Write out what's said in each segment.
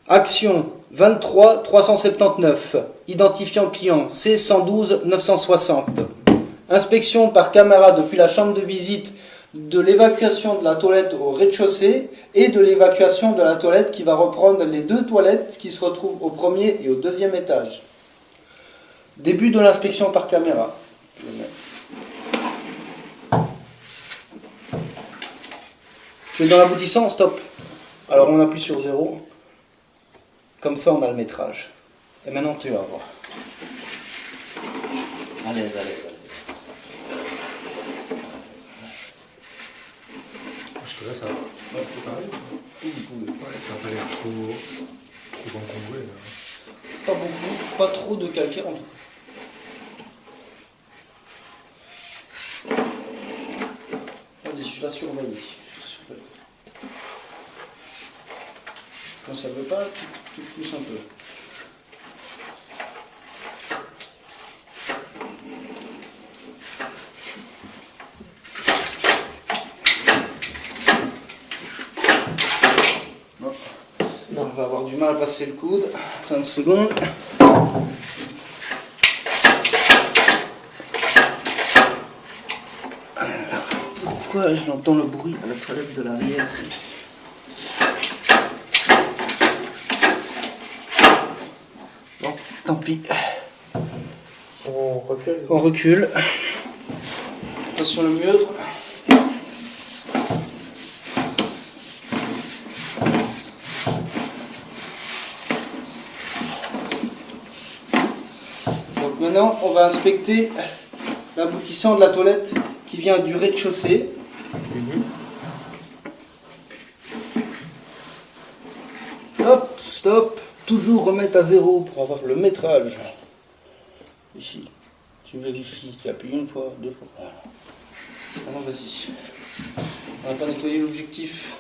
Action 23 379. Identifiant client C112 960. Inspection par caméra depuis la chambre de visite de l'évacuation de la toilette au rez-de-chaussée et de l'évacuation de la toilette qui va reprendre les deux toilettes qui se retrouvent au premier et au deuxième étage. Début de l'inspection par caméra. Tu es dans l'aboutissant, stop. Alors on appuie sur 0. Comme ça on a le métrage. Et maintenant tu vas voir. À l'aise, à l'aise. Parce que là, ça va. Ouais, faut parler. Ouais, ça n'a pas l'air trop encombré. Là. Pas beaucoup, pas trop de calcaire en tout cas. Vas-y, je la surveille. Quand ça ne veut pas, tu pousses un peu. On va avoir du mal à passer le coude. Attends une seconde. Pourquoi j'entends le bruit à la toilette de l'arrière? Bon, tant pis. On recule. On recule. Attention le mur. Maintenant, on va inspecter l'aboutissant de la toilette qui vient du rez-de-chaussée. Hop, stop. Toujours remettre à 0 pour avoir le métrage. Ici, tu vérifies, tu appuies une fois, deux fois. Voilà. Maintenant, vas-y. On va pas nettoyer l'objectif.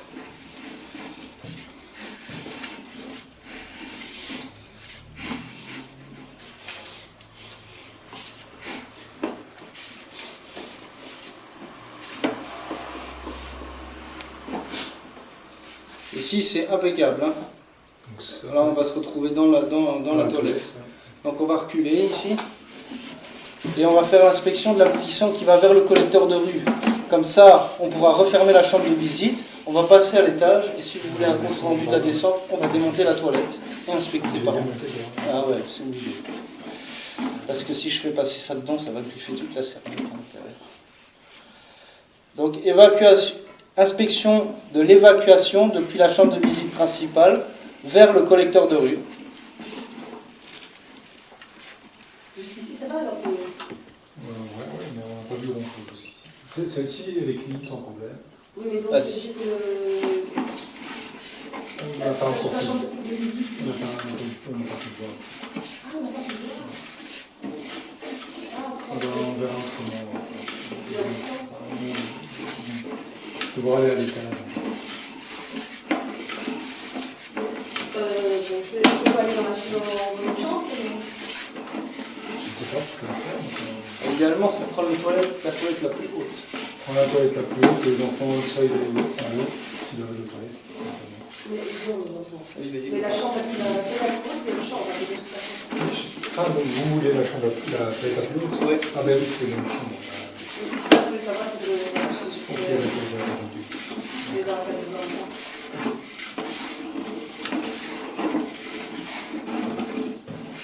Ici, c'est impeccable. Hein. Donc, là, on va se retrouver dans la toilette. Donc, on va reculer ici. Et on va faire l'inspection de l'aboutissant qui va vers le collecteur de rue. Comme ça, on pourra refermer la chambre de visite. On va passer à l'étage. Et si vous voulez un compte rendu de la descente, on va démonter la toilette et inspecter par contre. Ah ouais, c'est obligé. Parce que si je fais passer ça dedans, ça va griffer toute la céramique à l'intérieur. Donc, inspection de l'évacuation depuis la chambre de visite principale vers le collecteur de rue. Jusqu'ici, ça va alors que... Ouais, mais on n'a pas vu grand-chose aussi. Celle-ci, elle est clean sans problème. Oui, mais donc, Vas-y. c'est que... On n'a pas encore La fait. chambre de visite. On n'a pas pu voir. Ah, on n'a pas pu voir. Ah, On verra comment. On devra aller à l'étage. Donc, je peux aller dans une chambre Je ne sais pas ce qu'on va faire. Idéalement, ça prend la toilette la plus haute. On a la toilette la plus haute, les enfants, ça, ils allaient en haut, s'ils doivent aller aux toilettes. Mais ils ont les enfants. Oui, je vais dire. Mais la chambre la plus haute, c'est une chambre, de toute façon. Ah, donc vous voulez la chambre, la toilette la plus haute? Oui. Ah, ben oui, c'est la même chambre. Ça, je voulais savoir si Ok, d'accord, j'ai compris. c'est dans la salle des enfants.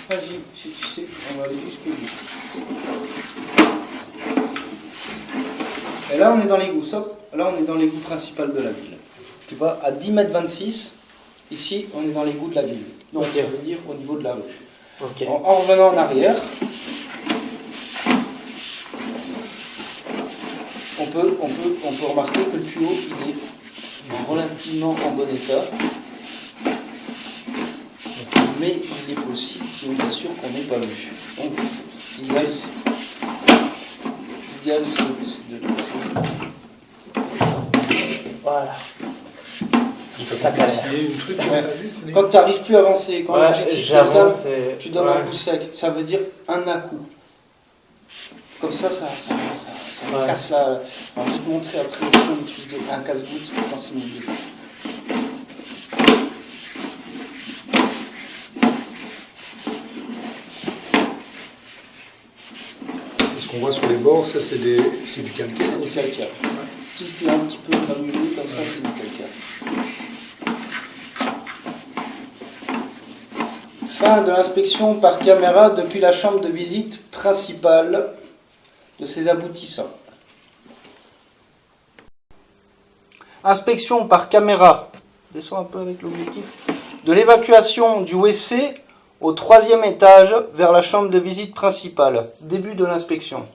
Vas-y, si tu sais, on va aller jusqu'au bout. Et là, on est dans l'égout. Là, on est dans l'égout principal de la ville. Tu vois, à 10 mètres 26, ici, on est dans l'égout de la ville. Donc, ça veut dire au niveau de la rue. Ok. En revenant en arrière, on peut remarquer que le tuyau, il est relativement en bon état. Mais il est possible, bien sûr, qu'on n'ait pas vu. Donc, l'idéal, c'est de... Voilà. Ça il y a une truc qu'on a vu. Quand tu n'arrives plus à avancer, quand l'objectif est ça, tu donnes un ouais. coup sec. Ça veut dire un à-coup. Comme ça casse la... Alors, je vais te montrer après on utilise un casse-goutte quand c'est mouillé. qu'on voit sur les bords, ça c'est du calcaire. C'est du calcaire. Tout ce qui est un petit peu granulé comme ça, c'est du calcaire. Fin de l'inspection par caméra depuis la chambre de visite principale de ses aboutissants. Inspection par caméra, descends un peu avec l'objectif, de l'évacuation du WC au 3e étage vers la chambre de visite principale. Début de l'inspection.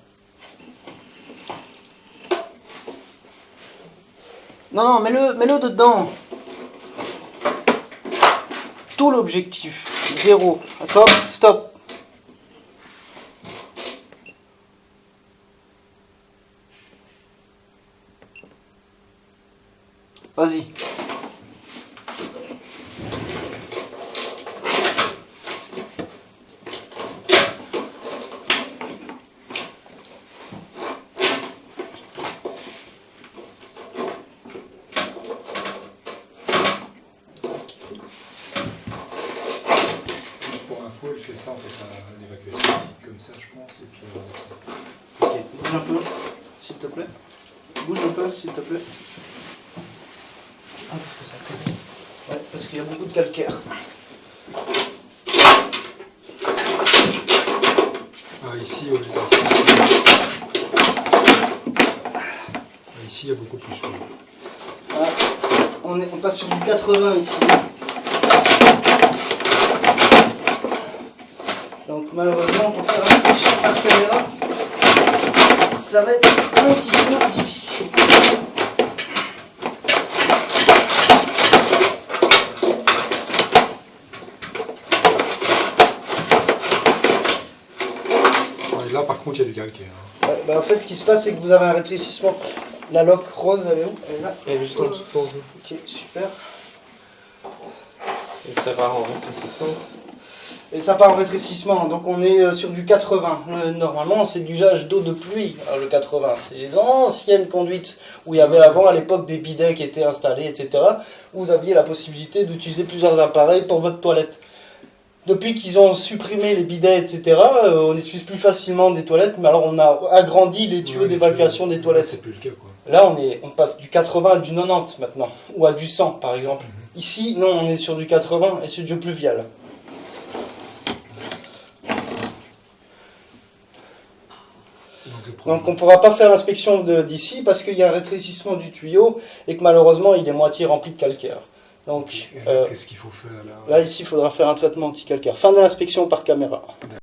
Non, mets-le dedans. Tout l'objectif. 0. Attends, stop. Vas-y. Pour info, elle fait ça en fait à l'évacuation ici, comme ça je pense, et puis on va descendre. Ok, bouge un peu, s'il te plaît. Bouge un peu, s'il te plaît. Ah, parce que ça colle. Ouais, parce qu'il y a beaucoup de calcaire. Ah, ici, ici, il y a beaucoup plus. Ah, on passe sur du 80 ici. Donc malheureusement, pour faire l'inspection par caméra, ça va être un petit peu difficile. Ouais, là, par contre, il y a du calcaire. Ouais, bah en fait, ce qui se passe, c'est que vous avez un rétrécissement. La loque rose, elle est où? Elle est là. Elle est juste en dessous de ton genou. Ok, super. Et ça part en rétrécissant. Et ça part en rétrécissement, donc on est sur du 80. Normalement, c'est du l'usage d'eau de pluie, le 80. C'est les anciennes conduites où il y avait avant, à l'époque, des bidets qui étaient installés, etc. Où vous aviez la possibilité d'utiliser plusieurs appareils pour votre toilette. Depuis qu'ils ont supprimé les bidets, etc., on utilise plus facilement des toilettes, mais alors on a agrandi les tuyaux d'évacuation des toilettes. C'est plus le cas, quoi. Là, on passe du 80 à du 90 maintenant, ou à du 100 par exemple. Ici, non, on est sur du 80 et c'est du pluvial. Donc on ne pourra pas faire l'inspection d'ici parce qu'il y a un rétrécissement du tuyau et que malheureusement il est moitié rempli de calcaire. Donc qu'est-ce qu'il faut faire là? là ici il faudra faire un traitement anti-calcaire. Fin de l'inspection par caméra.